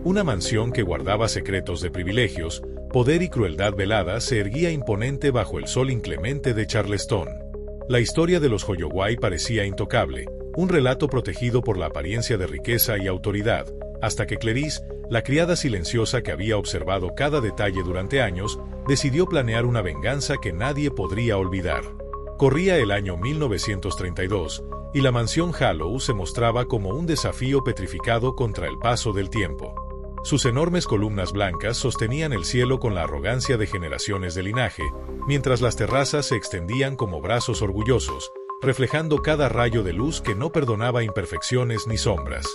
Una mansión que guardaba secretos de privilegios, poder y crueldad velada se erguía imponente bajo el sol inclemente de Charleston. La historia de los Holloway parecía intocable, un relato protegido por la apariencia de riqueza y autoridad, hasta que Clarice, la criada silenciosa que había observado cada detalle durante años, decidió planear una venganza que nadie podría olvidar. Corría el año 1932, y la mansión Hallow se mostraba como un desafío petrificado contra el paso del tiempo. Sus enormes columnas blancas sostenían el cielo con la arrogancia de generaciones de linaje, mientras las terrazas se extendían como brazos orgullosos, reflejando cada rayo de luz que no perdonaba imperfecciones ni sombras.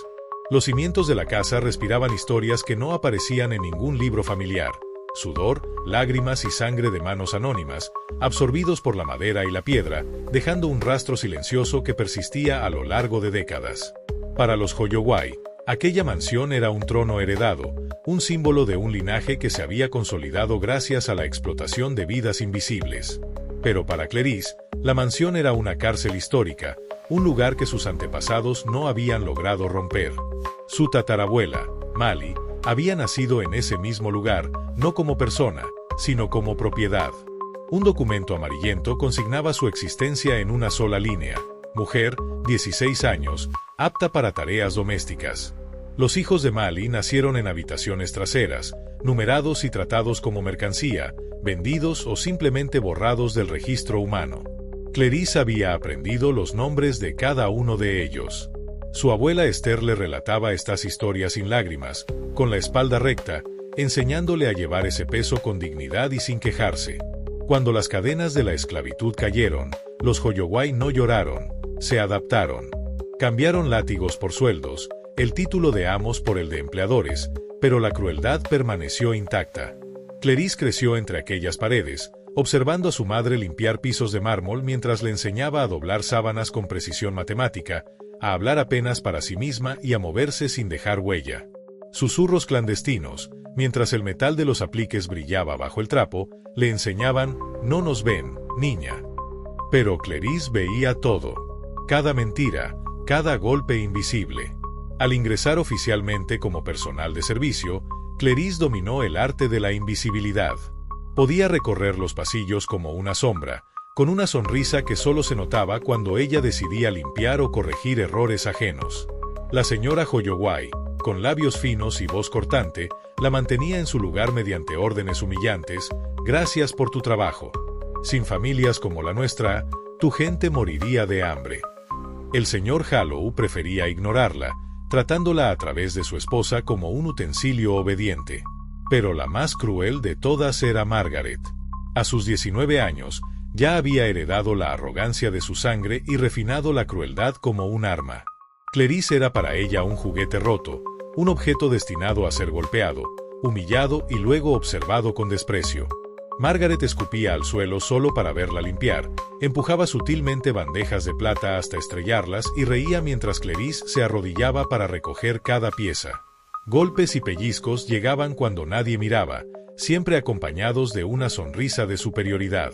Los cimientos de la casa respiraban historias que no aparecían en ningún libro familiar: sudor, lágrimas y sangre de manos anónimas, absorbidos por la madera y la piedra, dejando un rastro silencioso que persistía a lo largo de décadas. Para los Holloway, aquella mansión era un trono heredado, un símbolo de un linaje que se había consolidado gracias a la explotación de vidas invisibles. Pero para Clarice, la mansión era una cárcel histórica, un lugar que sus antepasados no habían logrado romper. Su tatarabuela, Mali, había nacido en ese mismo lugar, no como persona, sino como propiedad. Un documento amarillento consignaba su existencia en una sola línea: mujer, 16 años, apta para tareas domésticas. Los hijos de Mali nacieron en habitaciones traseras, numerados y tratados como mercancía, vendidos o simplemente borrados del registro humano. Clarice había aprendido los nombres de cada uno de ellos. Su abuela Esther le relataba estas historias sin lágrimas, con la espalda recta, enseñándole a llevar ese peso con dignidad y sin quejarse. Cuando las cadenas de la esclavitud cayeron, los Holloway no lloraron, se adaptaron. Cambiaron látigos por sueldos, el título de amos por el de empleadores, pero la crueldad permaneció intacta. Clarice creció entre aquellas paredes, observando a su madre limpiar pisos de mármol mientras le enseñaba a doblar sábanas con precisión matemática, a hablar apenas para sí misma y a moverse sin dejar huella. Susurros clandestinos, mientras el metal de los apliques brillaba bajo el trapo, le enseñaban: no nos ven, niña. Pero Clarice veía todo. Cada mentira, cada golpe invisible. Al ingresar oficialmente como personal de servicio, Clarice dominó el arte de la invisibilidad. Podía recorrer los pasillos como una sombra, con una sonrisa que solo se notaba cuando ella decidía limpiar o corregir errores ajenos. La señora Holloway, con labios finos y voz cortante, la mantenía en su lugar mediante órdenes humillantes: gracias por tu trabajo. Sin familias como la nuestra, tu gente moriría de hambre. El señor Hallow prefería ignorarla, tratándola a través de su esposa como un utensilio obediente. Pero la más cruel de todas era Margaret. A sus 19 años, ya había heredado la arrogancia de su sangre y refinado la crueldad como un arma. Clarice era para ella un juguete roto, un objeto destinado a ser golpeado, humillado y luego observado con desprecio. Margaret escupía al suelo solo para verla limpiar, empujaba sutilmente bandejas de plata hasta estrellarlas y reía mientras Clarice se arrodillaba para recoger cada pieza. Golpes y pellizcos llegaban cuando nadie miraba, siempre acompañados de una sonrisa de superioridad.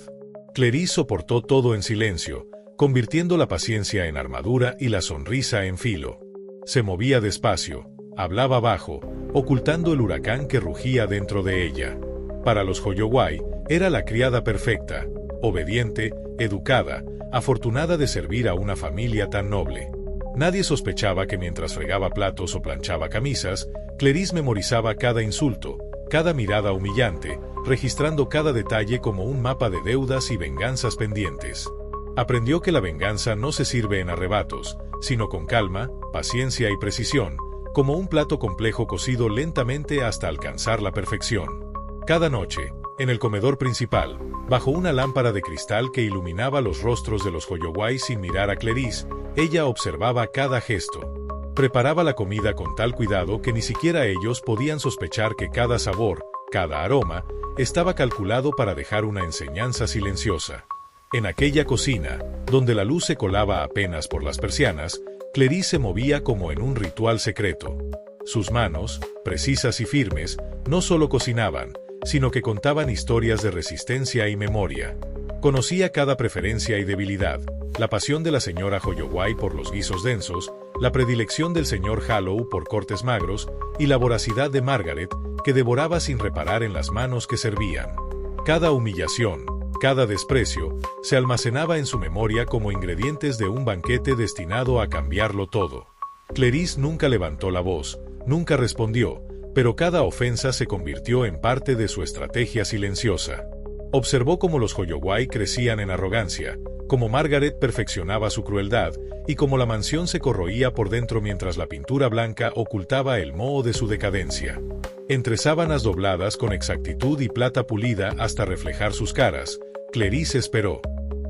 Clarice soportó todo en silencio, convirtiendo la paciencia en armadura y la sonrisa en filo. Se movía despacio, hablaba bajo, ocultando el huracán que rugía dentro de ella. Para los Holloway, era la criada perfecta, obediente, educada, afortunada de servir a una familia tan noble. Nadie sospechaba que mientras fregaba platos o planchaba camisas, Clarice memorizaba cada insulto, cada mirada humillante, registrando cada detalle como un mapa de deudas y venganzas pendientes. Aprendió que la venganza no se sirve en arrebatos, sino con calma, paciencia y precisión, como un plato complejo cocido lentamente hasta alcanzar la perfección. Cada noche, en el comedor principal, bajo una lámpara de cristal que iluminaba los rostros de los Holloway sin mirar a Clarice, ella observaba cada gesto. Preparaba la comida con tal cuidado que ni siquiera ellos podían sospechar que cada sabor, cada aroma, estaba calculado para dejar una enseñanza silenciosa. En aquella cocina, donde la luz se colaba apenas por las persianas, Clarice se movía como en un ritual secreto. Sus manos, precisas y firmes, no solo cocinaban, sino que contaban historias de resistencia y memoria. Conocía cada preferencia y debilidad, la pasión de la señora Holloway por los guisos densos, la predilección del señor Hallow por cortes magros y la voracidad de Margaret, que devoraba sin reparar en las manos que servían. Cada humillación, cada desprecio, se almacenaba en su memoria como ingredientes de un banquete destinado a cambiarlo todo. Clarice nunca levantó la voz, nunca respondió, pero cada ofensa se convirtió en parte de su estrategia silenciosa. Observó cómo los Holloway crecían en arrogancia, cómo Margaret perfeccionaba su crueldad, y cómo la mansión se corroía por dentro mientras la pintura blanca ocultaba el moho de su decadencia. Entre sábanas dobladas con exactitud y plata pulida hasta reflejar sus caras, Clarice esperó.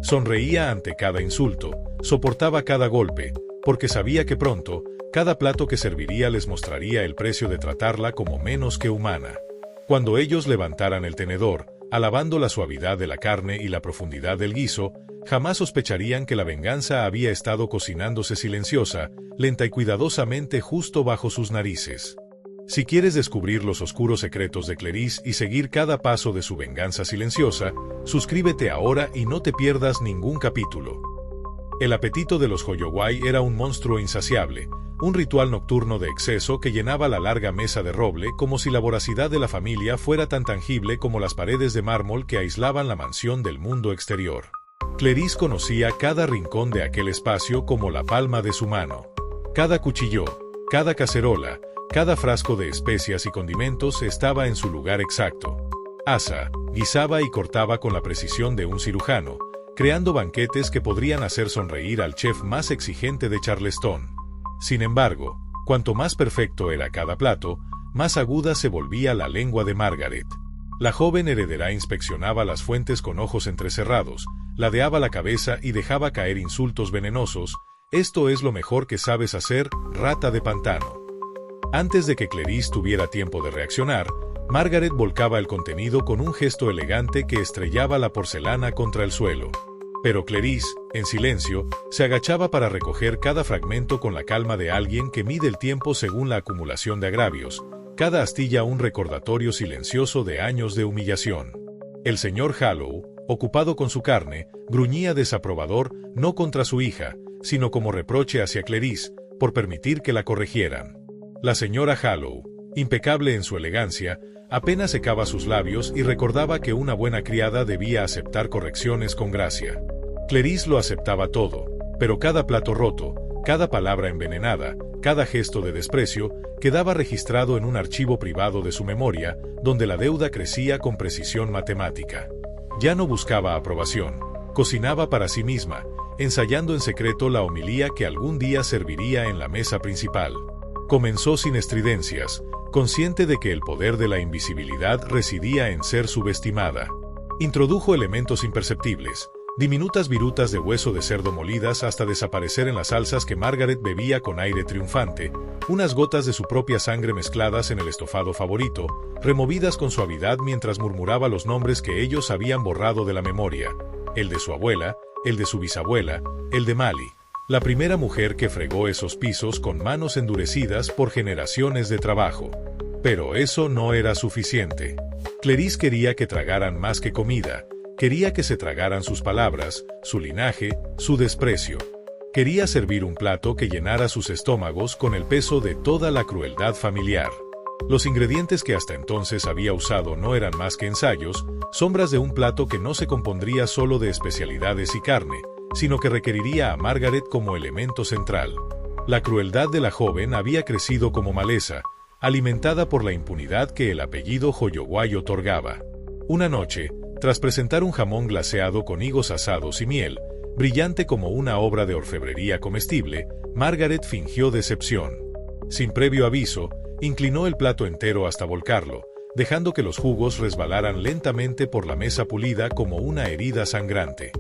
Sonreía ante cada insulto, soportaba cada golpe, porque sabía que pronto, cada plato que serviría les mostraría el precio de tratarla como menos que humana. Cuando ellos levantaran el tenedor, alabando la suavidad de la carne y la profundidad del guiso, jamás sospecharían que la venganza había estado cocinándose silenciosa, lenta y cuidadosamente justo bajo sus narices. Si quieres descubrir los oscuros secretos de Clarice y seguir cada paso de su venganza silenciosa, suscríbete ahora y no te pierdas ningún capítulo. El apetito de los Holloway era un monstruo insaciable, un ritual nocturno de exceso que llenaba la larga mesa de roble como si la voracidad de la familia fuera tan tangible como las paredes de mármol que aislaban la mansión del mundo exterior. Clarice conocía cada rincón de aquel espacio como la palma de su mano. Cada cuchillo, cada cacerola, cada frasco de especias y condimentos estaba en su lugar exacto. Asa, guisaba y cortaba con la precisión de un cirujano, creando banquetes que podrían hacer sonreír al chef más exigente de Charleston. Sin embargo, cuanto más perfecto era cada plato, más aguda se volvía la lengua de Margaret. La joven heredera inspeccionaba las fuentes con ojos entrecerrados, ladeaba la cabeza y dejaba caer insultos venenosos. «Esto es lo mejor que sabes hacer, rata de pantano». Antes de que Clarice tuviera tiempo de reaccionar, Margaret volcaba el contenido con un gesto elegante que estrellaba la porcelana contra el suelo. Pero Clarice, en silencio, se agachaba para recoger cada fragmento con la calma de alguien que mide el tiempo según la acumulación de agravios, cada astilla un recordatorio silencioso de años de humillación. El señor Hallow, ocupado con su carne, gruñía desaprobador no contra su hija, sino como reproche hacia Clarice, por permitir que la corrigieran. La señora Hallow, impecable en su elegancia, apenas secaba sus labios y recordaba que una buena criada debía aceptar correcciones con gracia. Clarice lo aceptaba todo, pero cada plato roto, cada palabra envenenada, cada gesto de desprecio, quedaba registrado en un archivo privado de su memoria, donde la deuda crecía con precisión matemática. Ya no buscaba aprobación, cocinaba para sí misma, ensayando en secreto la homilía que algún día serviría en la mesa principal. Comenzó sin estridencias, consciente de que el poder de la invisibilidad residía en ser subestimada. Introdujo elementos imperceptibles, diminutas virutas de hueso de cerdo molidas hasta desaparecer en las salsas que Margaret bebía con aire triunfante, unas gotas de su propia sangre mezcladas en el estofado favorito, removidas con suavidad mientras murmuraba los nombres que ellos habían borrado de la memoria, el de su abuela, el de su bisabuela, el de Mally, la primera mujer que fregó esos pisos con manos endurecidas por generaciones de trabajo. Pero eso no era suficiente. Clarice quería que tragaran más que comida, quería que se tragaran sus palabras, su linaje, su desprecio. Quería servir un plato que llenara sus estómagos con el peso de toda la crueldad familiar. Los ingredientes que hasta entonces había usado no eran más que ensayos, sombras de un plato que no se compondría solo de especialidades y carne, sino que requeriría a Margaret como elemento central. La crueldad de la joven había crecido como maleza, alimentada por la impunidad que el apellido Holloway otorgaba. Una noche, tras presentar un jamón glaseado con higos asados y miel, brillante como una obra de orfebrería comestible, Margaret fingió decepción. Sin previo aviso, inclinó el plato entero hasta volcarlo, dejando que los jugos resbalaran lentamente por la mesa pulida como una herida sangrante.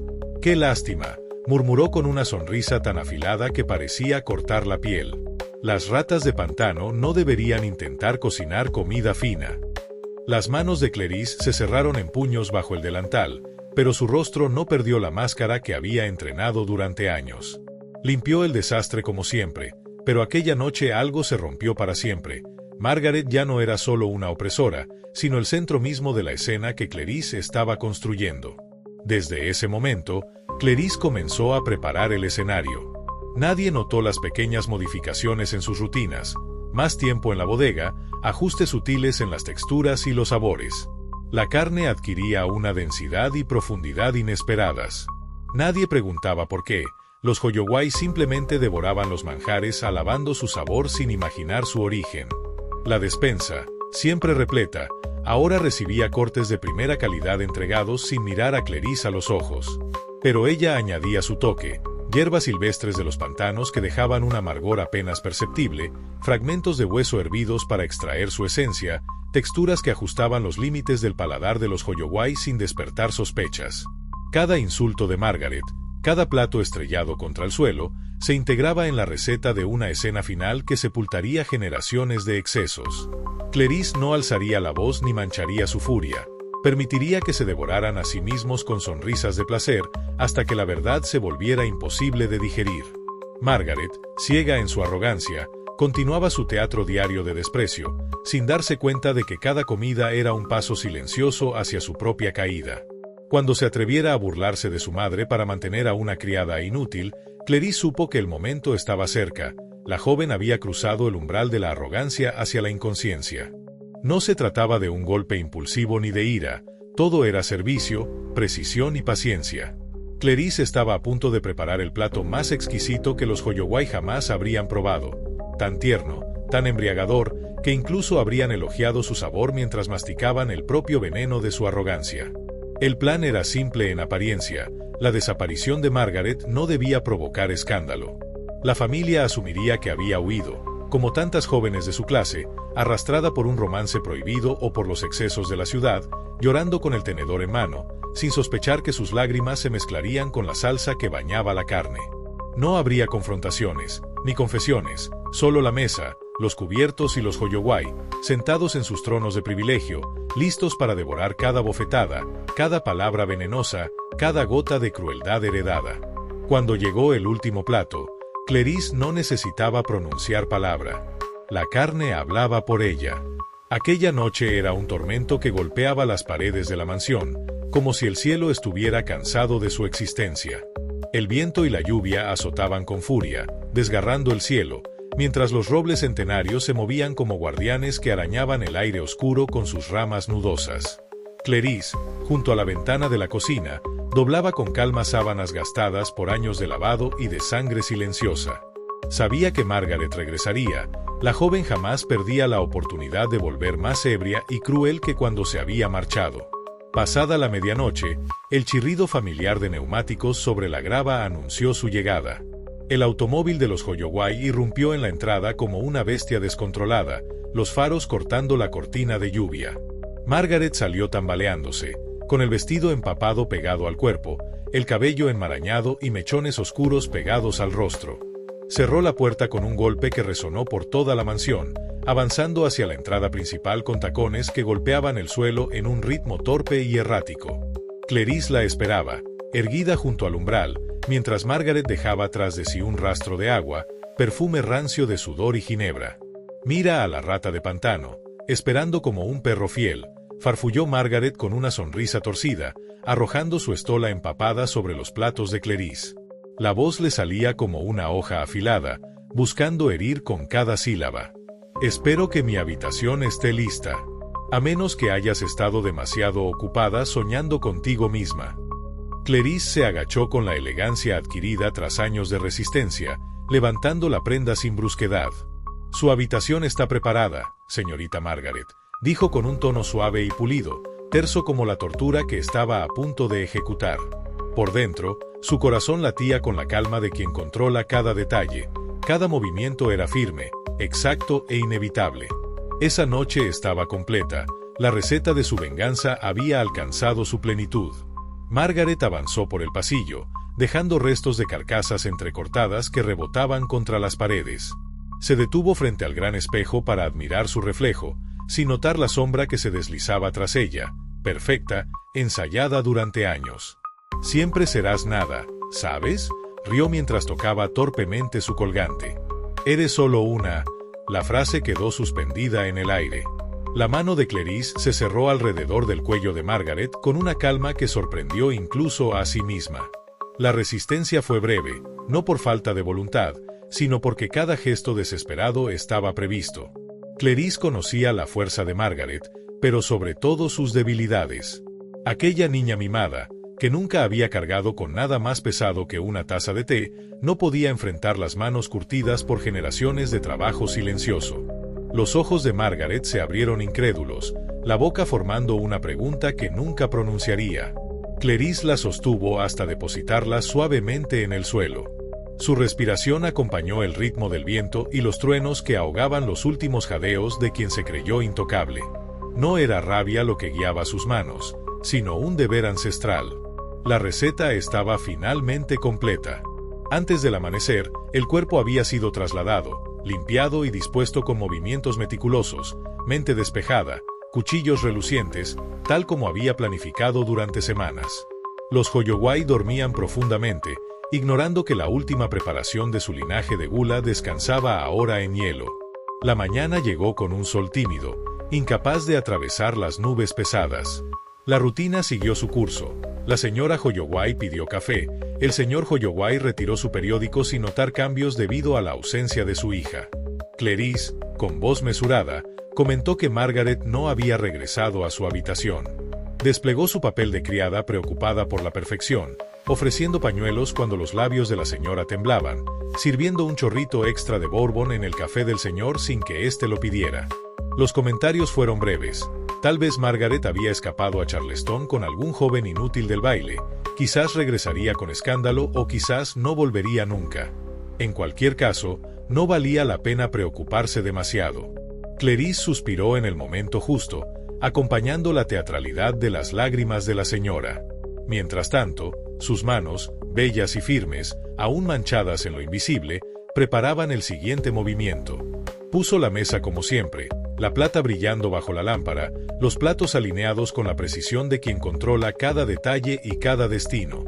«¡Qué lástima!», murmuró con una sonrisa tan afilada que parecía cortar la piel. Las ratas de pantano no deberían intentar cocinar comida fina. Las manos de Clarice se cerraron en puños bajo el delantal, pero su rostro no perdió la máscara que había entrenado durante años. Limpió el desastre como siempre, pero aquella noche algo se rompió para siempre. Margaret ya no era solo una opresora, sino el centro mismo de la escena que Clarice estaba construyendo. Desde ese momento, Clarice comenzó a preparar el escenario. Nadie notó las pequeñas modificaciones en sus rutinas, más tiempo en la bodega, ajustes sutiles en las texturas y los sabores. La carne adquiría una densidad y profundidad inesperadas. Nadie preguntaba por qué. Los Hoyoguay simplemente devoraban los manjares alabando su sabor sin imaginar su origen. La despensa, siempre repleta, ahora recibía cortes de primera calidad entregados sin mirar a Clarice a los ojos. Pero ella añadía su toque, hierbas silvestres de los pantanos que dejaban un amargor apenas perceptible, fragmentos de hueso hervidos para extraer su esencia, texturas que ajustaban los límites del paladar de los Hoyoguay sin despertar sospechas. Cada insulto de Margaret, cada plato estrellado contra el suelo, se integraba en la receta de una escena final que sepultaría generaciones de excesos. Clarice no alzaría la voz ni mancharía su furia. Permitiría que se devoraran a sí mismos con sonrisas de placer hasta que la verdad se volviera imposible de digerir. Margaret, ciega en su arrogancia, continuaba su teatro diario de desprecio, sin darse cuenta de que cada comida era un paso silencioso hacia su propia caída. Cuando se atreviera a burlarse de su madre para mantener a una criada inútil, Clarice supo que el momento estaba cerca. La joven había cruzado el umbral de la arrogancia hacia la inconsciencia. No se trataba de un golpe impulsivo ni de ira, todo era servicio, precisión y paciencia. Clarice estaba a punto de preparar el plato más exquisito que los Hoyoguay jamás habrían probado, tan tierno, tan embriagador, que incluso habrían elogiado su sabor mientras masticaban el propio veneno de su arrogancia. El plan era simple en apariencia, la desaparición de Margaret no debía provocar escándalo. La familia asumiría que había huido, como tantas jóvenes de su clase, arrastrada por un romance prohibido o por los excesos de la ciudad, llorando con el tenedor en mano, sin sospechar que sus lágrimas se mezclarían con la salsa que bañaba la carne. No habría confrontaciones, ni confesiones, solo la mesa, los cubiertos y los Hoyoguay, sentados en sus tronos de privilegio, listos para devorar cada bofetada, cada palabra venenosa, cada gota de crueldad heredada. Cuando llegó el último plato, Clarice no necesitaba pronunciar palabra. La carne hablaba por ella. Aquella noche era un tormento que golpeaba las paredes de la mansión, como si el cielo estuviera cansado de su existencia. El viento y la lluvia azotaban con furia, desgarrando el cielo, mientras los robles centenarios se movían como guardianes que arañaban el aire oscuro con sus ramas nudosas. Clarice, junto a la ventana de la cocina, doblaba con calma sábanas gastadas por años de lavado y de sangre silenciosa. Sabía que Margaret regresaría. La joven jamás perdía la oportunidad de volver más ebria y cruel que cuando se había marchado. Pasada la medianoche, el chirrido familiar de neumáticos sobre la grava anunció su llegada. El automóvil de los Hoyoguay irrumpió en la entrada como una bestia descontrolada, los faros cortando la cortina de lluvia. Margaret salió tambaleándose, con el vestido empapado pegado al cuerpo, el cabello enmarañado y mechones oscuros pegados al rostro. Cerró la puerta con un golpe que resonó por toda la mansión, avanzando hacia la entrada principal con tacones que golpeaban el suelo en un ritmo torpe y errático. Clarice la esperaba, erguida junto al umbral, mientras Margaret dejaba tras de sí un rastro de agua, perfume rancio de sudor y ginebra. «Mira a la rata de pantano, esperando como un perro fiel», farfulló Margaret con una sonrisa torcida, arrojando su estola empapada sobre los platos de Clarice. La voz le salía como una hoja afilada, buscando herir con cada sílaba. «Espero que mi habitación esté lista. A menos que hayas estado demasiado ocupada soñando contigo misma». Clarice se agachó con la elegancia adquirida tras años de resistencia, levantando la prenda sin brusquedad. «Su habitación está preparada, señorita Margaret», dijo con un tono suave y pulido, terso como la tortura que estaba a punto de ejecutar. Por dentro, su corazón latía con la calma de quien controla cada detalle. Cada movimiento era firme, exacto e inevitable. Esa noche estaba completa, la receta de su venganza había alcanzado su plenitud. Margaret avanzó por el pasillo, dejando restos de carcasas entrecortadas que rebotaban contra las paredes. Se detuvo frente al gran espejo para admirar su reflejo, sin notar la sombra que se deslizaba tras ella, perfecta, ensayada durante años. «Siempre serás nada, ¿sabes?», rió mientras tocaba torpemente su colgante. «Eres solo una». La frase quedó suspendida en el aire. La mano de Clarice se cerró alrededor del cuello de Margaret con una calma que sorprendió incluso a sí misma. La resistencia fue breve, no por falta de voluntad, sino porque cada gesto desesperado estaba previsto. Clarice conocía la fuerza de Margaret, pero sobre todo sus debilidades. Aquella niña mimada, que nunca había cargado con nada más pesado que una taza de té, no podía enfrentar las manos curtidas por generaciones de trabajo silencioso. Los ojos de Margaret se abrieron incrédulos, la boca formando una pregunta que nunca pronunciaría. Clarice la sostuvo hasta depositarla suavemente en el suelo. Su respiración acompañó el ritmo del viento y los truenos que ahogaban los últimos jadeos de quien se creyó intocable. No era rabia lo que guiaba sus manos, sino un deber ancestral. La receta estaba finalmente completa. Antes del amanecer, el cuerpo había sido trasladado, limpiado y dispuesto con movimientos meticulosos, mente despejada, cuchillos relucientes, tal como había planificado durante semanas. Los Holloway dormían profundamente, ignorando que la última preparación de su linaje de gula descansaba ahora en hielo. La mañana llegó con un sol tímido, incapaz de atravesar las nubes pesadas. La rutina siguió su curso. La señora Holloway pidió café, el señor Holloway retiró su periódico sin notar cambios debido a la ausencia de su hija. Clarice, con voz mesurada, comentó que Margaret no había regresado a su habitación. Desplegó su papel de criada preocupada por la perfección, ofreciendo pañuelos cuando los labios de la señora temblaban, sirviendo un chorrito extra de bourbon en el café del señor sin que éste lo pidiera. Los comentarios fueron breves. Tal vez Margaret había escapado a Charleston con algún joven inútil del baile, quizás regresaría con escándalo o quizás no volvería nunca. En cualquier caso, no valía la pena preocuparse demasiado. Clarice suspiró en el momento justo, acompañando la teatralidad de las lágrimas de la señora. Mientras tanto, sus manos, bellas y firmes, aún manchadas en lo invisible, preparaban el siguiente movimiento. Puso la mesa como siempre, la plata brillando bajo la lámpara, los platos alineados con la precisión de quien controla cada detalle y cada destino.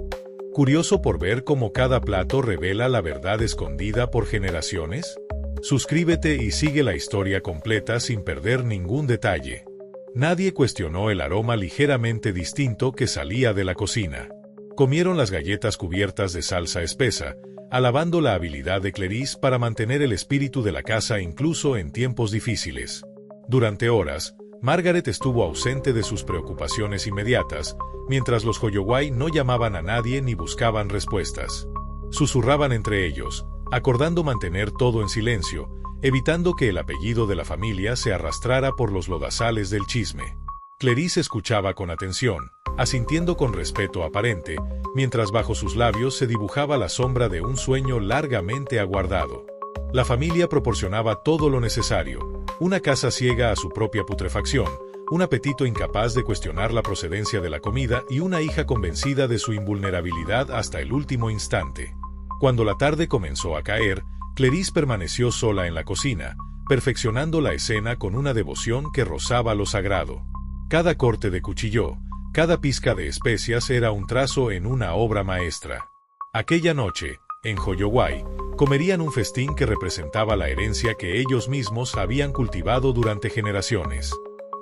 ¿Curioso por ver cómo cada plato revela la verdad escondida por generaciones? Suscríbete y sigue la historia completa sin perder ningún detalle. Nadie cuestionó el aroma ligeramente distinto que salía de la cocina. Comieron las galletas cubiertas de salsa espesa, alabando la habilidad de Clarice para mantener el espíritu de la casa incluso en tiempos difíciles. Durante horas, Margaret estuvo ausente de sus preocupaciones inmediatas, mientras los Holloway no llamaban a nadie ni buscaban respuestas. Susurraban entre ellos, acordando mantener todo en silencio, evitando que el apellido de la familia se arrastrara por los lodazales del chisme. Clarice escuchaba con atención, asintiendo con respeto aparente, mientras bajo sus labios se dibujaba la sombra de un sueño largamente aguardado. La familia proporcionaba todo lo necesario, una casa ciega a su propia putrefacción, un apetito incapaz de cuestionar la procedencia de la comida y una hija convencida de su invulnerabilidad hasta el último instante. Cuando la tarde comenzó a caer, Clarice permaneció sola en la cocina, perfeccionando la escena con una devoción que rozaba lo sagrado. Cada corte de cuchillo, cada pizca de especias era un trazo en una obra maestra. Aquella noche, en Holloway, comerían un festín que representaba la herencia que ellos mismos habían cultivado durante generaciones.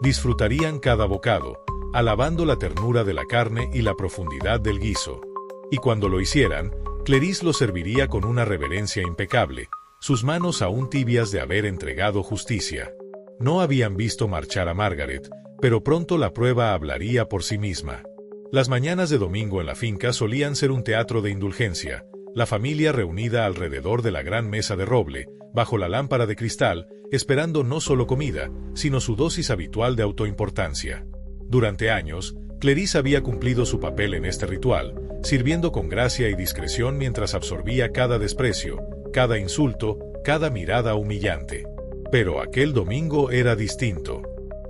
Disfrutarían cada bocado, alabando la ternura de la carne y la profundidad del guiso. Y cuando lo hicieran, Clarice lo serviría con una reverencia impecable, sus manos aún tibias de haber entregado justicia. No habían visto marchar a Margaret, pero pronto la prueba hablaría por sí misma. Las mañanas de domingo en la finca solían ser un teatro de indulgencia, la familia reunida alrededor de la gran mesa de roble, bajo la lámpara de cristal, esperando no solo comida, sino su dosis habitual de autoimportancia. Durante años, Clarice había cumplido su papel en este ritual, sirviendo con gracia y discreción mientras absorbía cada desprecio, cada insulto, cada mirada humillante. Pero aquel domingo era distinto.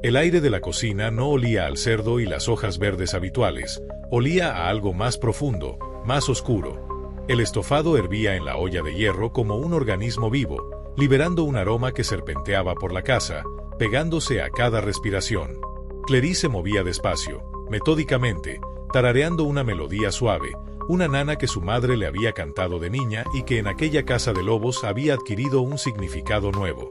El aire de la cocina no olía al cerdo y las hojas verdes habituales, olía a algo más profundo, más oscuro. El estofado hervía en la olla de hierro como un organismo vivo, liberando un aroma que serpenteaba por la casa, pegándose a cada respiración. Clarice se movía despacio, metódicamente, tarareando una melodía suave, una nana que su madre le había cantado de niña y que en aquella casa de lobos había adquirido un significado nuevo.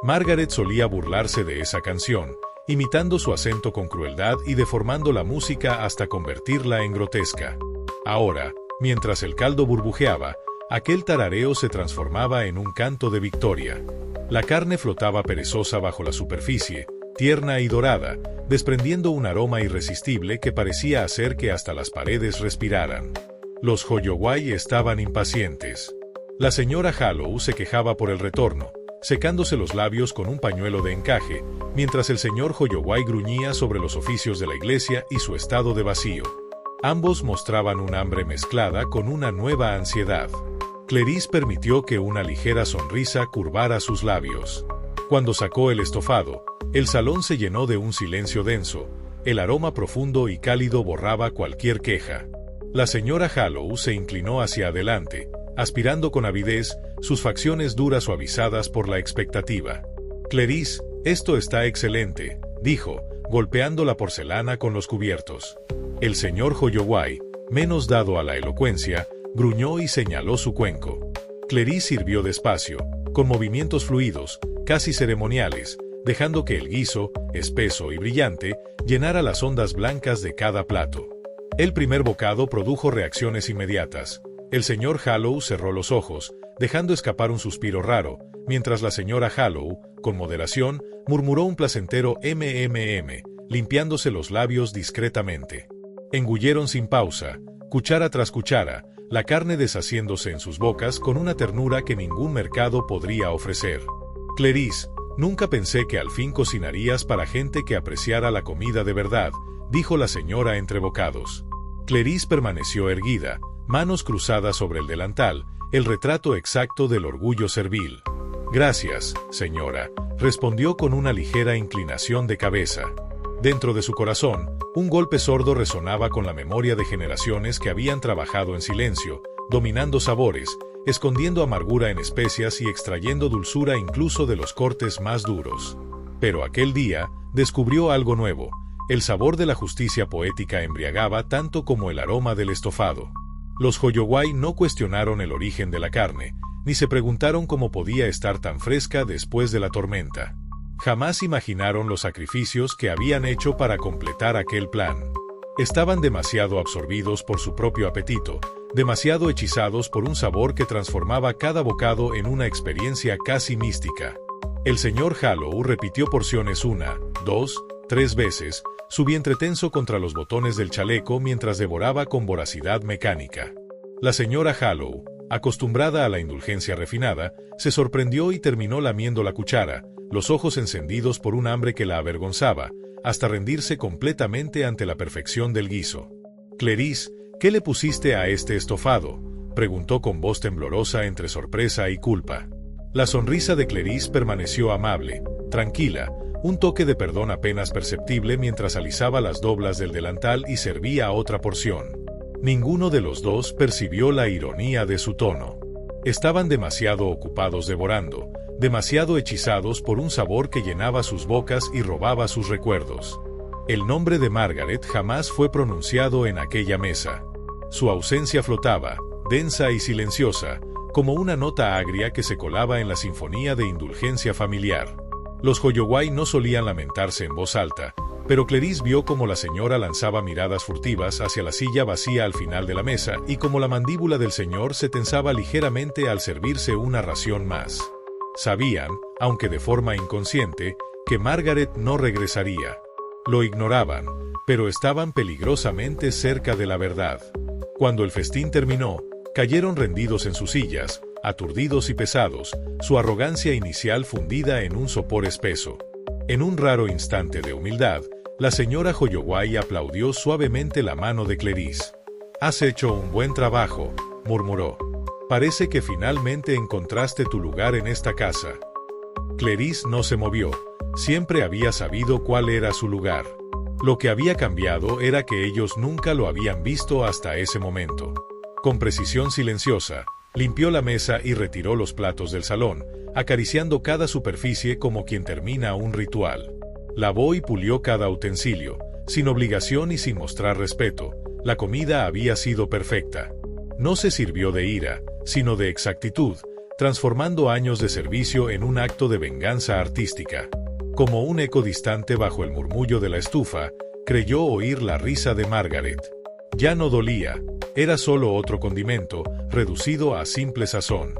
Margaret solía burlarse de esa canción, imitando su acento con crueldad y deformando la música hasta convertirla en grotesca. Ahora, Mientras el caldo burbujeaba, aquel tarareo se transformaba en un canto de victoria. La carne flotaba perezosa bajo la superficie, tierna y dorada, desprendiendo un aroma irresistible que parecía hacer que hasta las paredes respiraran. Los Hoyowai estaban impacientes. La señora Hallow se quejaba por el retorno, secándose los labios con un pañuelo de encaje, mientras el señor Hoyowai gruñía sobre los oficios de la iglesia y su estado de vacío. Ambos mostraban un hambre mezclada con una nueva ansiedad. Clarice permitió que una ligera sonrisa curvara sus labios. Cuando sacó el estofado, el salón se llenó de un silencio denso. El aroma profundo y cálido borraba cualquier queja. La señora Hallow se inclinó hacia adelante, aspirando con avidez, sus facciones duras suavizadas por la expectativa. «Clarice, esto está excelente», dijo, golpeando la porcelana con los cubiertos. El señor Hoyowai, menos dado a la elocuencia, gruñó y señaló su cuenco. Clarice sirvió despacio, con movimientos fluidos, casi ceremoniales, dejando que el guiso, espeso y brillante, llenara las ondas blancas de cada plato. El primer bocado produjo reacciones inmediatas. El señor Hallow cerró los ojos, dejando escapar un suspiro raro, mientras la señora Hallow, con moderación, murmuró un placentero mmm, limpiándose los labios discretamente. Engulleron sin pausa, cuchara tras cuchara, la carne deshaciéndose en sus bocas con una ternura que ningún mercado podría ofrecer. «Clarice, nunca pensé que al fin cocinarías para gente que apreciara la comida de verdad», dijo la señora entre bocados. Clarice permaneció erguida, manos cruzadas sobre el delantal, el retrato exacto del orgullo servil. «Gracias, señora», respondió con una ligera inclinación de cabeza. Dentro de su corazón, un golpe sordo resonaba con la memoria de generaciones que habían trabajado en silencio, dominando sabores, escondiendo amargura en especias y extrayendo dulzura incluso de los cortes más duros. Pero aquel día, descubrió algo nuevo. El sabor de la justicia poética embriagaba tanto como el aroma del estofado. Los Hoyowai no cuestionaron el origen de la carne, ni se preguntaron cómo podía estar tan fresca después de la tormenta. Jamás imaginaron los sacrificios que habían hecho para completar aquel plan. Estaban demasiado absorbidos por su propio apetito, demasiado hechizados por un sabor que transformaba cada bocado en una experiencia casi mística. El señor Hallow repitió porciones 1, 2, 3 veces, su vientre tenso contra los botones del chaleco mientras devoraba con voracidad mecánica. La señora Hallow, acostumbrada a la indulgencia refinada, se sorprendió y terminó lamiendo la cuchara, los ojos encendidos por un hambre que la avergonzaba, hasta rendirse completamente ante la perfección del guiso. «Clarice, ¿qué le pusiste a este estofado?», preguntó con voz temblorosa entre sorpresa y culpa. La sonrisa de Clarice permaneció amable, tranquila, un toque de perdón apenas perceptible mientras alisaba las doblas del delantal y servía otra porción. Ninguno de los dos percibió la ironía de su tono. Estaban demasiado ocupados devorando, demasiado hechizados por un sabor que llenaba sus bocas y robaba sus recuerdos. El nombre de Margaret jamás fue pronunciado en aquella mesa. Su ausencia flotaba, densa y silenciosa, como una nota agria que se colaba en la sinfonía de indulgencia familiar. Los Hoyowai no solían lamentarse en voz alta, pero Clarice vio cómo la señora lanzaba miradas furtivas hacia la silla vacía al final de la mesa y cómo la mandíbula del señor se tensaba ligeramente al servirse una ración más. Sabían, aunque de forma inconsciente, que Margaret no regresaría. Lo ignoraban, pero estaban peligrosamente cerca de la verdad. Cuando el festín terminó, cayeron rendidos en sus sillas, aturdidos y pesados, su arrogancia inicial fundida en un sopor espeso. En un raro instante de humildad, la señora Hoyowai aplaudió suavemente la mano de Clarice. «Has hecho un buen trabajo», murmuró. «Parece que finalmente encontraste tu lugar en esta casa». Clarice no se movió. Siempre había sabido cuál era su lugar. Lo que había cambiado era que ellos nunca lo habían visto hasta ese momento. Con precisión silenciosa, limpió la mesa y retiró los platos del salón, acariciando cada superficie como quien termina un ritual. Lavó y pulió cada utensilio, sin obligación y sin mostrar respeto. La comida había sido perfecta. No se sirvió de ira, sino de exactitud, transformando años de servicio en un acto de venganza artística. Como un eco distante bajo el murmullo de la estufa, creyó oír la risa de Margaret. Ya no dolía, era solo otro condimento, reducido a simple sazón.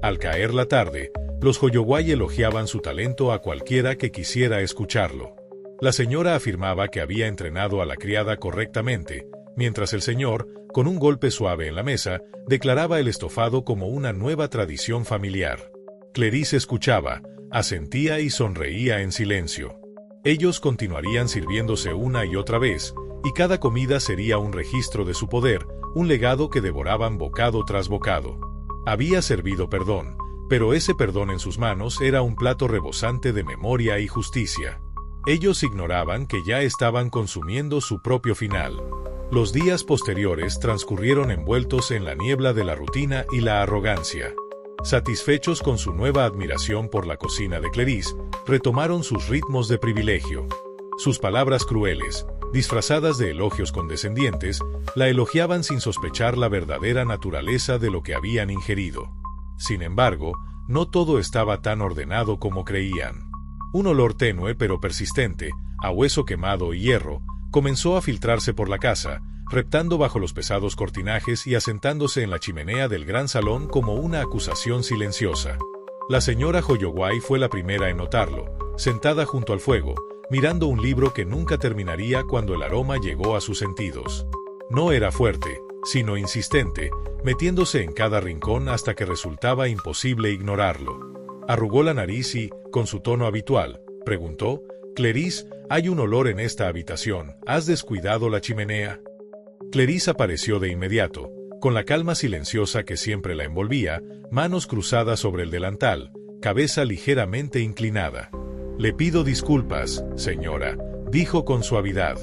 Al caer la tarde, los Hoyowai elogiaban su talento a cualquiera que quisiera escucharlo. La señora afirmaba que había entrenado a la criada correctamente, mientras el señor, con un golpe suave en la mesa, declaraba el estofado como una nueva tradición familiar. Clarice escuchaba, asentía y sonreía en silencio. Ellos continuarían sirviéndose una y otra vez, y cada comida sería un registro de su poder, un legado que devoraban bocado tras bocado. Había servido perdón, pero ese perdón en sus manos era un plato rebosante de memoria y justicia. Ellos ignoraban que ya estaban consumiendo su propio final. Los días posteriores transcurrieron envueltos en la niebla de la rutina y la arrogancia. Satisfechos con su nueva admiración por la cocina de Clarice, retomaron sus ritmos de privilegio. Sus palabras crueles, disfrazadas de elogios condescendientes, la elogiaban sin sospechar la verdadera naturaleza de lo que habían ingerido. Sin embargo, no todo estaba tan ordenado como creían. Un olor tenue pero persistente, a hueso quemado y hierro, comenzó a filtrarse por la casa, reptando bajo los pesados cortinajes y asentándose en la chimenea del gran salón como una acusación silenciosa. La señora Hoyowai fue la primera en notarlo, sentada junto al fuego, mirando un libro que nunca terminaría cuando el aroma llegó a sus sentidos. No era fuerte, sino insistente, metiéndose en cada rincón hasta que resultaba imposible ignorarlo. Arrugó la nariz y, con su tono habitual, preguntó: «Clarice, hay un olor en esta habitación, ¿has descuidado la chimenea?» Clarice apareció de inmediato, con la calma silenciosa que siempre la envolvía, manos cruzadas sobre el delantal, cabeza ligeramente inclinada. «Le pido disculpas, señora», dijo con suavidad.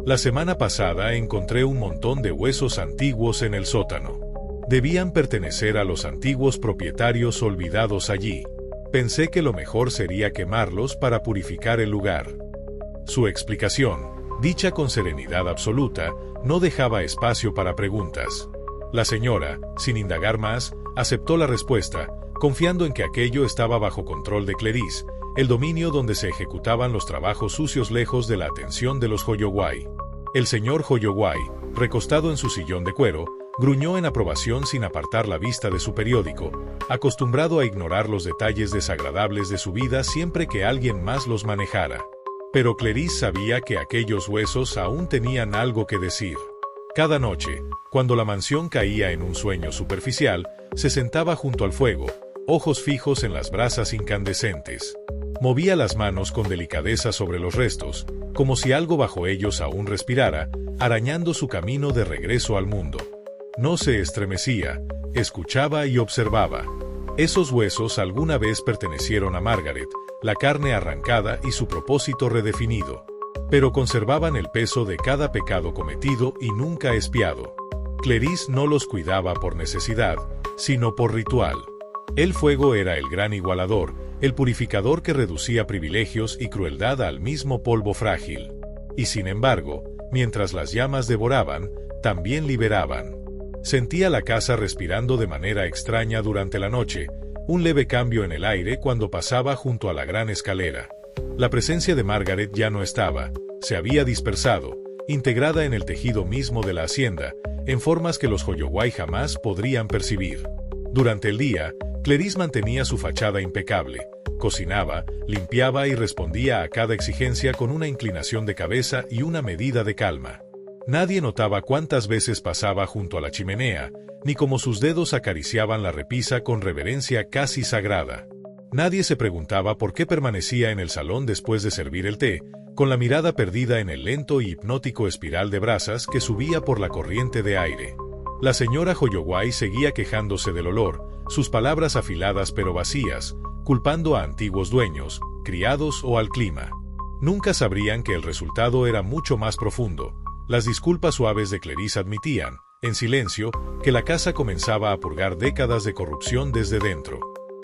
«La semana pasada encontré un montón de huesos antiguos en el sótano. Debían pertenecer a los antiguos propietarios olvidados allí. Pensé que lo mejor sería quemarlos para purificar el lugar». Su explicación, dicha con serenidad absoluta, no dejaba espacio para preguntas. La señora, sin indagar más, aceptó la respuesta, confiando en que aquello estaba bajo control de Clarice, el dominio donde se ejecutaban los trabajos sucios lejos de la atención de los Hoyowai. El señor Hoyowai, recostado en su sillón de cuero, gruñó en aprobación sin apartar la vista de su periódico, acostumbrado a ignorar los detalles desagradables de su vida siempre que alguien más los manejara. Pero Clarice sabía que aquellos huesos aún tenían algo que decir. Cada noche, cuando la mansión caía en un sueño superficial, se sentaba junto al fuego, ojos fijos en las brasas incandescentes. Movía las manos con delicadeza sobre los restos, como si algo bajo ellos aún respirara, arañando su camino de regreso al mundo. No se estremecía, escuchaba y observaba. Esos huesos alguna vez pertenecieron a Margaret, la carne arrancada y su propósito redefinido. Pero conservaban el peso de cada pecado cometido y nunca expiado. Clarice no los cuidaba por necesidad, sino por ritual. El fuego era el gran igualador, el purificador que reducía privilegios y crueldad al mismo polvo frágil. Y sin embargo, mientras las llamas devoraban, también liberaban. Sentía la casa respirando de manera extraña durante la noche, un leve cambio en el aire cuando pasaba junto a la gran escalera. La presencia de Margaret ya no estaba, se había dispersado, integrada en el tejido mismo de la hacienda, en formas que los Hoyowai jamás podrían percibir. Durante el día, Clarice mantenía su fachada impecable, cocinaba, limpiaba y respondía a cada exigencia con una inclinación de cabeza y una medida de calma. Nadie notaba cuántas veces pasaba junto a la chimenea, ni cómo sus dedos acariciaban la repisa con reverencia casi sagrada. Nadie se preguntaba por qué permanecía en el salón después de servir el té, con la mirada perdida en el lento y hipnótico espiral de brasas que subía por la corriente de aire. La señora Hoyowai seguía quejándose del olor, sus palabras afiladas pero vacías, culpando a antiguos dueños, criados o al clima. Nunca sabrían que el resultado era mucho más profundo. Las disculpas suaves de Clarice admitían, en silencio, que la casa comenzaba a purgar décadas de corrupción desde dentro.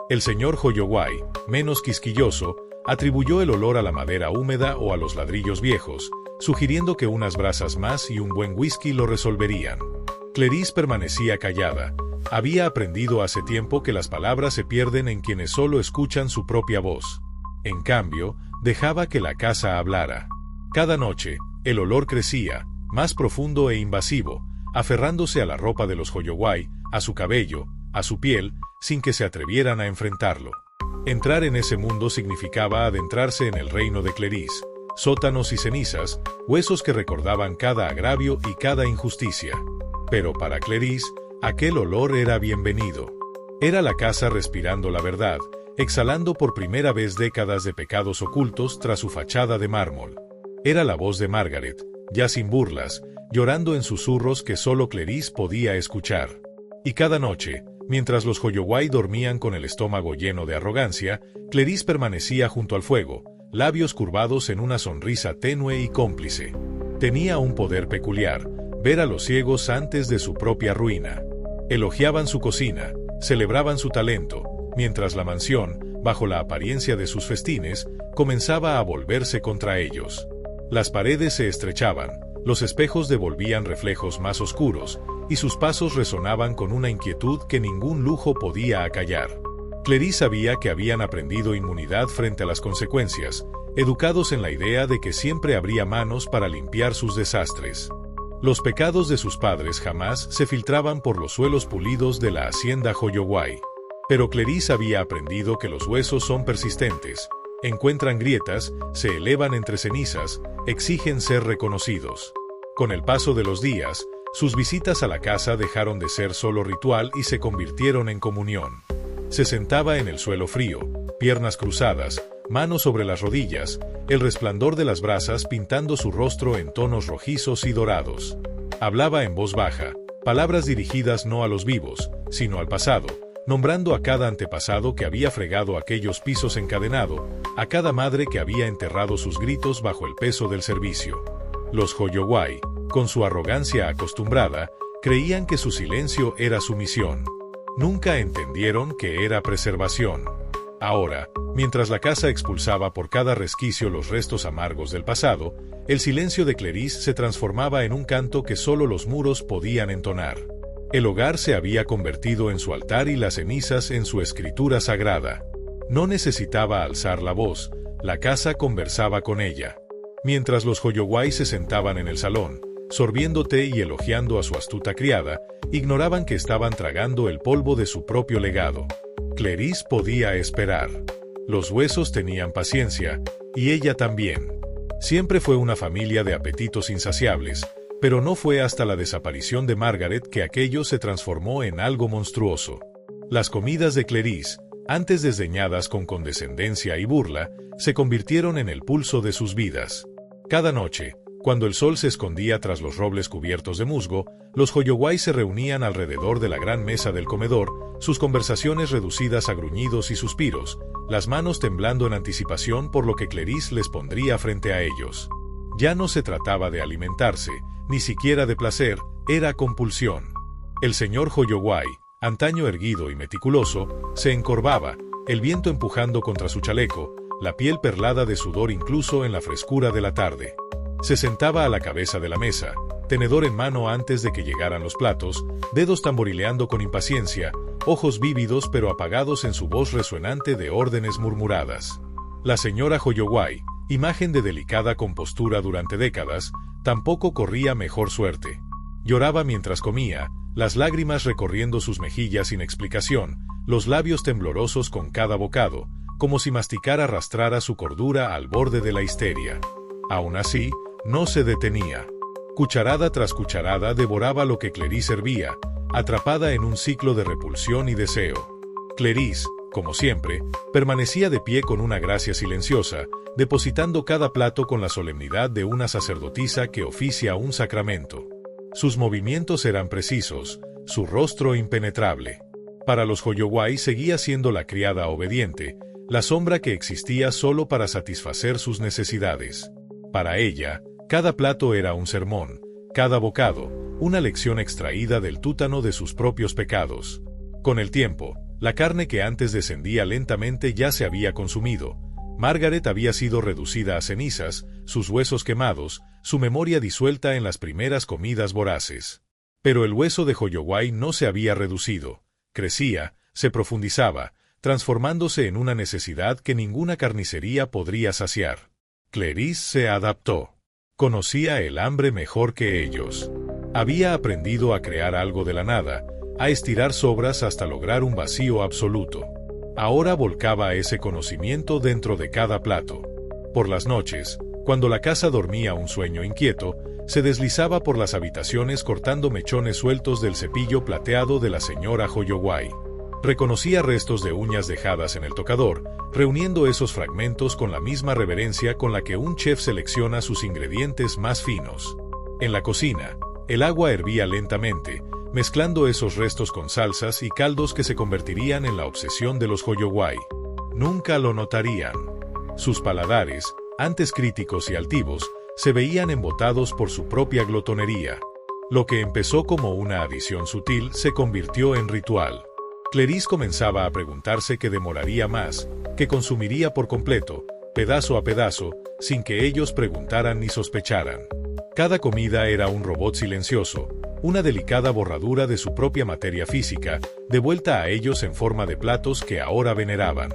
El señor Hoyowai, menos quisquilloso, atribuyó el olor a la madera húmeda o a los ladrillos viejos, sugiriendo que unas brasas más y un buen whisky lo resolverían. Clarice permanecía callada. Había aprendido hace tiempo que las palabras se pierden en quienes solo escuchan su propia voz. En cambio, dejaba que la casa hablara. Cada noche, el olor crecía, más profundo e invasivo, aferrándose a la ropa de los Hoyowai, a su cabello, a su piel, sin que se atrevieran a enfrentarlo. Entrar en ese mundo significaba adentrarse en el reino de Clerís, sótanos y cenizas, huesos que recordaban cada agravio y cada injusticia. Pero para Clerís, aquel olor era bienvenido. Era la casa respirando la verdad, exhalando por primera vez décadas de pecados ocultos tras su fachada de mármol. Era la voz de Margaret, ya sin burlas, llorando en susurros que solo Clerís podía escuchar. Y cada noche, mientras los Hoyowai dormían con el estómago lleno de arrogancia, Clerís permanecía junto al fuego, labios curvados en una sonrisa tenue y cómplice. Tenía un poder peculiar, ver a los ciegos antes de su propia ruina. Elogiaban su cocina, celebraban su talento, mientras la mansión, bajo la apariencia de sus festines, comenzaba a volverse contra ellos. Las paredes se estrechaban, los espejos devolvían reflejos más oscuros, y sus pasos resonaban con una inquietud que ningún lujo podía acallar. Clerís sabía que habían aprendido inmunidad frente a las consecuencias, educados en la idea de que siempre habría manos para limpiar sus desastres. Los pecados de sus padres jamás se filtraban por los suelos pulidos de la hacienda Hoyowai. Pero Clerís había aprendido que los huesos son persistentes, encuentran grietas, se elevan entre cenizas, exigen ser reconocidos. Con el paso de los días, sus visitas a la casa dejaron de ser solo ritual y se convirtieron en comunión. Se sentaba en el suelo frío, piernas cruzadas, manos sobre las rodillas, el resplandor de las brasas pintando su rostro en tonos rojizos y dorados. Hablaba en voz baja, palabras dirigidas no a los vivos, sino al pasado, nombrando a cada antepasado que había fregado aquellos pisos encadenado, a cada madre que había enterrado sus gritos bajo el peso del servicio. Los Hoyowai, con su arrogancia acostumbrada, creían que su silencio era sumisión. Nunca entendieron que era preservación. Ahora, mientras la casa expulsaba por cada resquicio los restos amargos del pasado, el silencio de Clerís se transformaba en un canto que solo los muros podían entonar. El hogar se había convertido en su altar y las cenizas en su escritura sagrada. No necesitaba alzar la voz, la casa conversaba con ella. Mientras los Hoyowai se sentaban en el salón, sorbiendo té y elogiando a su astuta criada, ignoraban que estaban tragando el polvo de su propio legado. Clerís podía esperar. Los huesos tenían paciencia, y ella también. Siempre fue una familia de apetitos insaciables, pero no fue hasta la desaparición de Margaret que aquello se transformó en algo monstruoso. Las comidas de Clerís, antes desdeñadas con condescendencia y burla, se convirtieron en el pulso de sus vidas. Cada noche, cuando el sol se escondía tras los robles cubiertos de musgo, los Hoyowai se reunían alrededor de la gran mesa del comedor, sus conversaciones reducidas a gruñidos y suspiros, las manos temblando en anticipación por lo que Clerís les pondría frente a ellos. Ya no se trataba de alimentarse, ni siquiera de placer, era compulsión. El señor Hoyowai, antaño erguido y meticuloso, se encorvaba, el viento empujando contra su chaleco, la piel perlada de sudor incluso en la frescura de la tarde. Se sentaba a la cabeza de la mesa, tenedor en mano antes de que llegaran los platos, dedos tamborileando con impaciencia, ojos vívidos pero apagados en su voz resuenante de órdenes murmuradas. La señora Hoyowai, imagen de delicada compostura durante décadas, tampoco corría mejor suerte. Lloraba mientras comía, las lágrimas recorriendo sus mejillas sin explicación, los labios temblorosos con cada bocado, como si masticar arrastrara su cordura al borde de la histeria. Aún así, no se detenía. Cucharada tras cucharada devoraba lo que Clerís servía, atrapada en un ciclo de repulsión y deseo. Clerís, como siempre, permanecía de pie con una gracia silenciosa, depositando cada plato con la solemnidad de una sacerdotisa que oficia un sacramento. Sus movimientos eran precisos, su rostro impenetrable. Para los Hoyowai seguía siendo la criada obediente, la sombra que existía solo para satisfacer sus necesidades. Para ella, cada plato era un sermón, cada bocado, una lección extraída del tútano de sus propios pecados. Con el tiempo, la carne que antes descendía lentamente ya se había consumido. Margaret había sido reducida a cenizas, sus huesos quemados, su memoria disuelta en las primeras comidas voraces. Pero el hueso de Hoyowai no se había reducido, crecía, se profundizaba, transformándose en una necesidad que ninguna carnicería podría saciar. Clerís se adaptó. Conocía el hambre mejor que ellos. Había aprendido a crear algo de la nada, a estirar sobras hasta lograr un vacío absoluto. Ahora volcaba ese conocimiento dentro de cada plato. Por las noches, cuando la casa dormía un sueño inquieto, se deslizaba por las habitaciones cortando mechones sueltos del cepillo plateado de la señora Hoyoway. Reconocía restos de uñas dejadas en el tocador, reuniendo esos fragmentos con la misma reverencia con la que un chef selecciona sus ingredientes más finos. En la cocina, el agua hervía lentamente, mezclando esos restos con salsas y caldos que se convertirían en la obsesión de los Hoyoway. Nunca lo notarían. Sus paladares, antes críticos y altivos, se veían embotados por su propia glotonería. Lo que empezó como una adición sutil se convirtió en ritual. Clarice comenzaba a preguntarse qué demoraría más, que consumiría por completo, pedazo a pedazo, sin que ellos preguntaran ni sospecharan. Cada comida era un robot silencioso, una delicada borradura de su propia materia física, devuelta a ellos en forma de platos que ahora veneraban.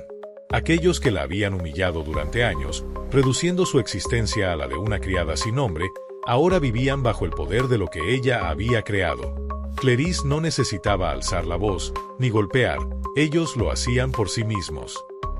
Aquellos que la habían humillado durante años, reduciendo su existencia a la de una criada sin nombre, ahora vivían bajo el poder de lo que ella había creado. Clarice no necesitaba alzar la voz, ni golpear, ellos lo hacían por sí mismos.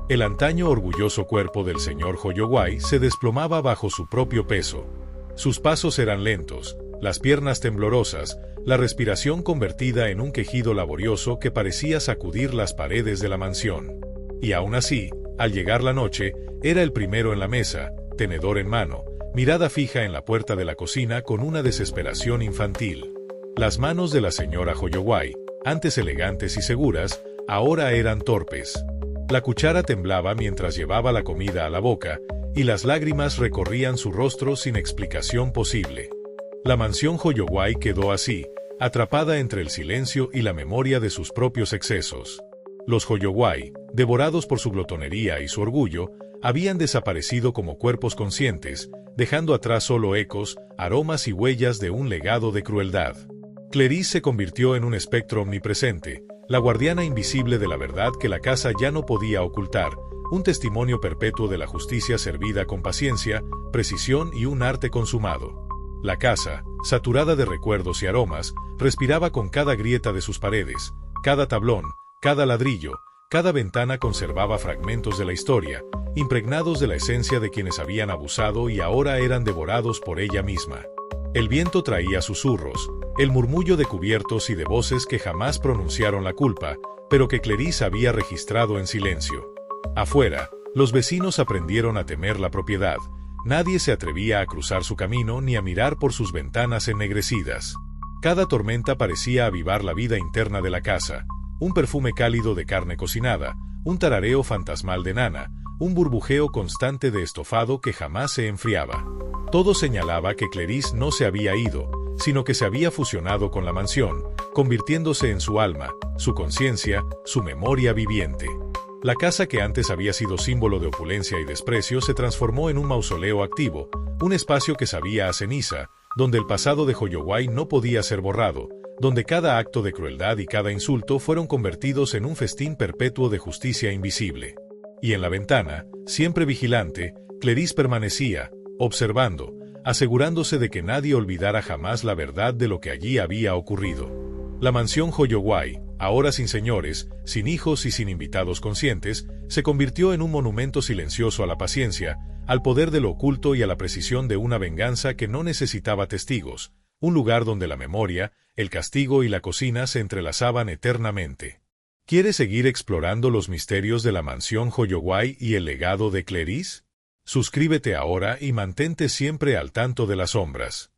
El antaño orgulloso cuerpo del señor Hoyoway se desplomaba bajo su propio peso. Sus pasos eran lentos, las piernas temblorosas, la respiración convertida en un quejido laborioso que parecía sacudir las paredes de la mansión. Y aún así, al llegar la noche, era el primero en la mesa, tenedor en mano, mirada fija en la puerta de la cocina con una desesperación infantil. Las manos de la señora Hoyoway, antes elegantes y seguras, ahora eran torpes. La cuchara temblaba mientras llevaba la comida a la boca, y las lágrimas recorrían su rostro sin explicación posible. La mansión Hoyoway quedó así, atrapada entre el silencio y la memoria de sus propios excesos. Los Hoyoway, devorados por su glotonería y su orgullo, habían desaparecido como cuerpos conscientes, dejando atrás solo ecos, aromas y huellas de un legado de crueldad. Clarice se convirtió en un espectro omnipresente, la guardiana invisible de la verdad que la casa ya no podía ocultar, un testimonio perpetuo de la justicia servida con paciencia, precisión y un arte consumado. La casa, saturada de recuerdos y aromas, respiraba con cada grieta de sus paredes, cada tablón, cada ladrillo, cada ventana conservaba fragmentos de la historia, impregnados de la esencia de quienes habían abusado y ahora eran devorados por ella misma. El viento traía susurros, el murmullo de cubiertos y de voces que jamás pronunciaron la culpa, pero que Clarice había registrado en silencio. Afuera, los vecinos aprendieron a temer la propiedad. Nadie se atrevía a cruzar su camino ni a mirar por sus ventanas ennegrecidas. Cada tormenta parecía avivar la vida interna de la casa, un perfume cálido de carne cocinada, un tarareo fantasmal de nana, un burbujeo constante de estofado que jamás se enfriaba. Todo señalaba que Clarice no se había ido, sino que se había fusionado con la mansión, convirtiéndose en su alma, su conciencia, su memoria viviente. La casa que antes había sido símbolo de opulencia y desprecio se transformó en un mausoleo activo, un espacio que sabía a ceniza, donde el pasado de Hoyoway no podía ser borrado, donde cada acto de crueldad y cada insulto fueron convertidos en un festín perpetuo de justicia invisible. Y en la ventana, siempre vigilante, Clarice permanecía, observando, asegurándose de que nadie olvidara jamás la verdad de lo que allí había ocurrido. La mansión Hoyoway, ahora sin señores, sin hijos y sin invitados conscientes, se convirtió en un monumento silencioso a la paciencia, al poder de lo oculto y a la precisión de una venganza que no necesitaba testigos, un lugar donde la memoria, el castigo y la cocina se entrelazaban eternamente. ¿Quieres seguir explorando los misterios de la mansión Hoyoway y el legado de Clarice? Suscríbete ahora y mantente siempre al tanto de las sombras.